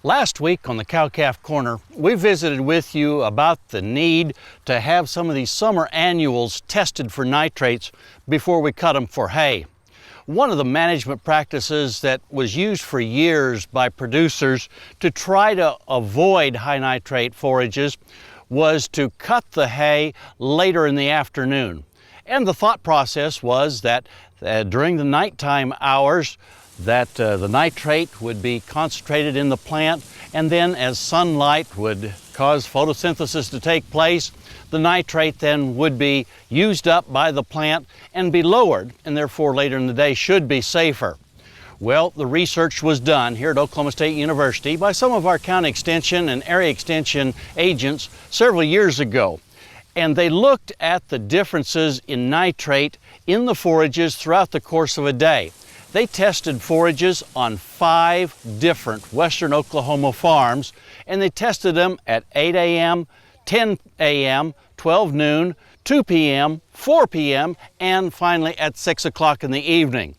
Last week on the Cow-Calf Corner, we visited with you about the need to have some of these summer annuals tested for nitrates before we cut them for hay. One of the management practices that was used for years by producers to try to avoid high nitrate forages was to cut the hay later in the afternoon. And the thought process was that during the nighttime hours, the nitrate would be concentrated in the plant, and then as sunlight would cause photosynthesis to take place, the nitrate then would be used up by the plant and be lowered, and therefore later in the day should be safer. Well, the research was done here at Oklahoma State University by some of our county extension and area extension agents several years ago. And they looked at the differences in nitrate in the forages throughout the course of a day. They tested forages on 5 different western Oklahoma farms, and they tested them at 8 a.m., 10 a.m., 12 noon, 2 p.m., 4 p.m., and finally at 6 o'clock in the evening.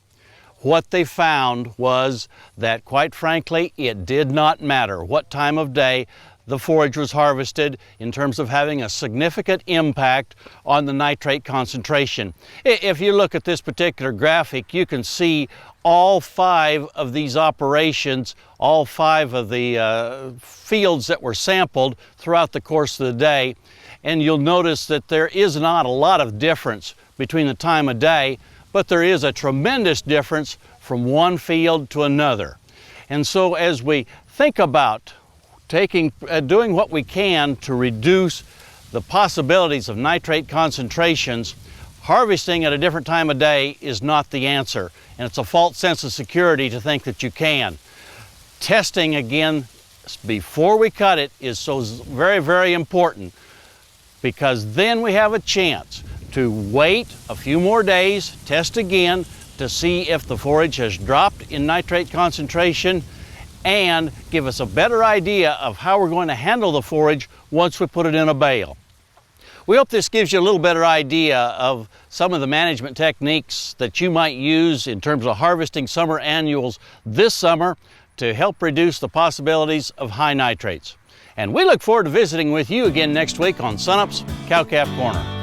What they found was that, quite frankly, it did not matter what time of day the forage was harvested in terms of having a significant impact on the nitrate concentration. If you look at this particular graphic, you can see all 5 of these operations, all 5 of the fields that were sampled throughout the course of the day, and you'll notice that there is not a lot of difference between the time of day, but there is a tremendous difference from one field to another. And so as we think about doing what we can to reduce the possibilities of nitrate concentrations, harvesting at a different time of day is not the answer, and it's a false sense of security to think that you can. Testing again before we cut it is so very, very important, because then we have a chance to wait a few more days, test again to see if the forage has dropped in nitrate concentration, and give us a better idea of how we're going to handle the forage once we put it in a bale. We hope this gives you a little better idea of some of the management techniques that you might use in terms of harvesting summer annuals this summer to help reduce the possibilities of high nitrates. And we look forward to visiting with you again next week on Sunup's Cow-Calf Corner.